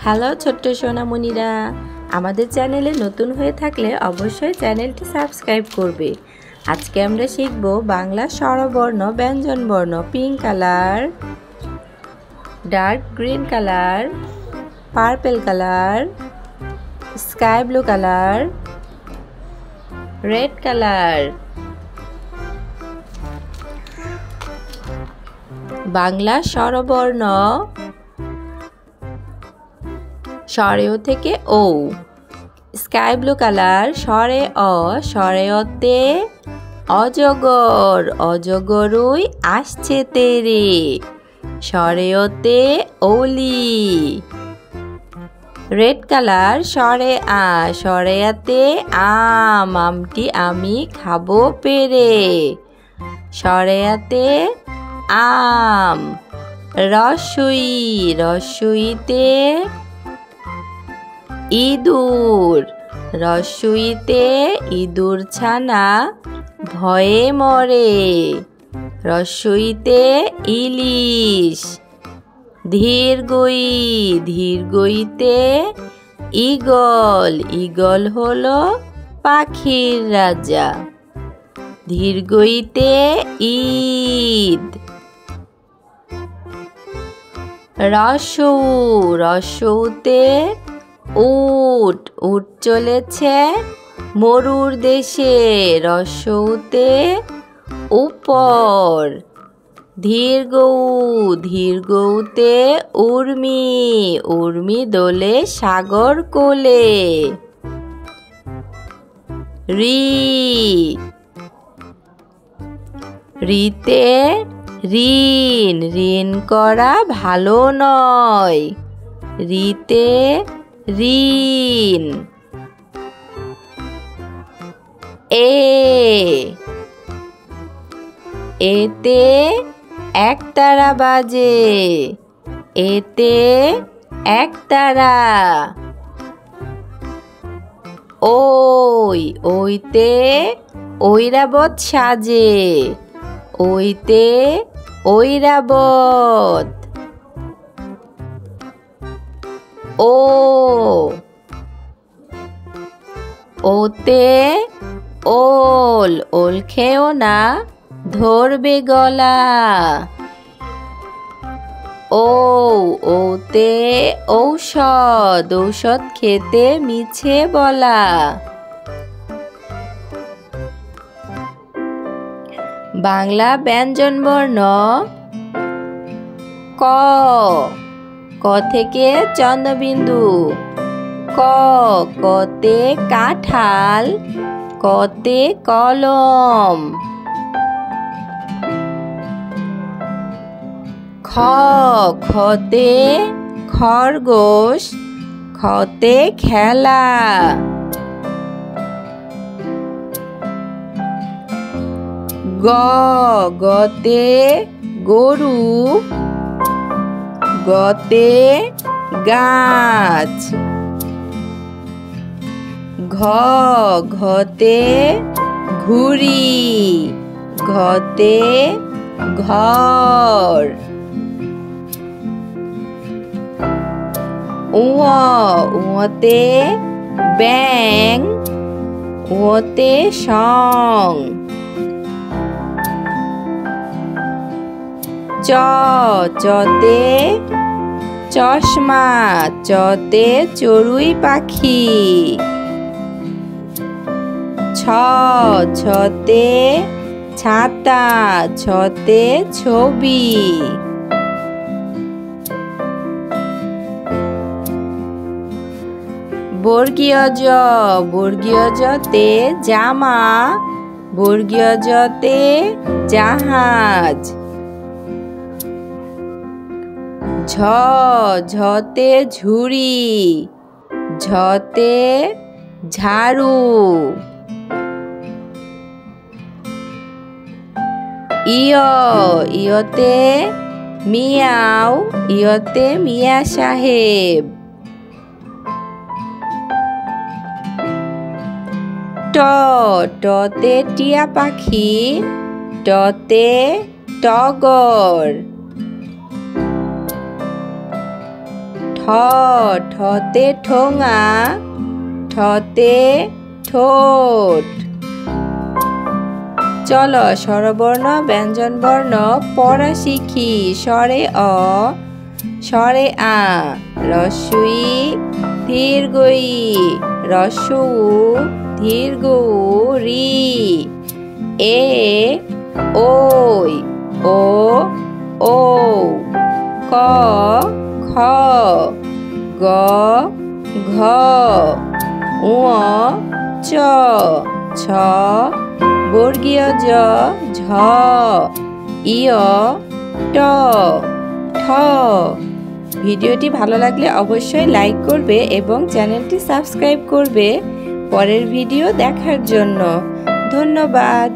Hello ছোট্ট সোনামণিরা, আমাদের চ্যানেলে নতুন হয়ে থাকলে অবশ্যই চ্যানেলটি সাবস্ক্রাইব করবে। আজকে আমরা শিখব বাংলা স্বরবর্ণ ব্যঞ্জনবর্ণ। Pink colour, dark green colour, purple colour, sky blue colour, red colour. Bangla স্বরবর্ণ স্বরেও থেকে ও। স্কাই ব্লু কালার, স্বরে অ, স্বরে অতে অজগর, অজগরই আসছে তেরে, স্বরে অতে ওলি। রেড কালার, স্বরে আ, স্বরে আতে আম, আমটি আমি খাবো পেরে, স্বরে আতে আম। রস্বই, রস্বইতে ইঁদুর, রস্বইতে ইঁদুর ছানা ভয়ে মরে, রস্বইতে ইলিশ। ধীরগই, ধীরগইতে ঈগল, ঈগল হলো পাখির রাজা, ধীরগইতে ঈদ। রস্বউ, রস্বউতে উট, উট চলেছে মরুর দেশে, রস্বউতে উপর। ধীরগৌ, ধীরগৌতে উর্মি, উর্মি দোলে সাগর কোলে। রি, রিতে ঋণ, ঋণ করা ভালো নয়, রিতে ঋণ। এতে একতারা বাজে, এতে একতারা। ওই, ওইতে ঐরাবত সাজে, ওইতে ঐরাবত। ও, ওতে ওল, ওল খেও না ধরবে গলা। ও, ওতে ঔষধ, ঔষধ খেতে মিছে বলা। বাংলা ব্যঞ্জনবর্ণ ক, ক থেকে চন্দ্রবিন্দু। ক, কতে কাঁঠাল, কতে কলম। খ, খতে খরগোশ, খতে খেলা। গ, গতে গরু, গতে গাছ। ঘ, ঘতে ঘুড়ি, ঘতে ঘর। উ, উতে ব্যাঙ, উতে সং। চ, চতে চশমা, চতে চড়ুই পাখি। ছ, ছতে ছাতা, ছতে ছবি। বর্গীয় জ, বর্গীয় জতে জামা, বর্গীয় জতে জাহাজ। ঝ, ঝতে ঝুড়ি, ঝতে ঝাড়ু। ইয়, ইয়তে মিয়াও, ইয়তে মিয়া সাহেব। ট, টতে টিয়া পাখি, টতে টগর। ঠ, ঠতে ঠোঙা ঠতে ঠোঁট। চলো স্বরবর্ণ ব্যঞ্জনবর্ণ পড়া শিখি। স্বরে অ, স্বরে আ, হ্রস্ব ই দীর্ঘ ই, হ্রস্ব উ দীর্ঘ উ, রি, এ ওই, ও ও, ক খ, গ ঘ, ঙ চ, ছ বর্গীয় জ ঝ, ইয় ট, ঠ। ভিডিওটি ভালো লাগলে অবশ্যই লাইক করবে এবং চ্যানেলটি সাবস্ক্রাইব করবে পরের ভিডিও দেখার জন্য। ধন্যবাদ।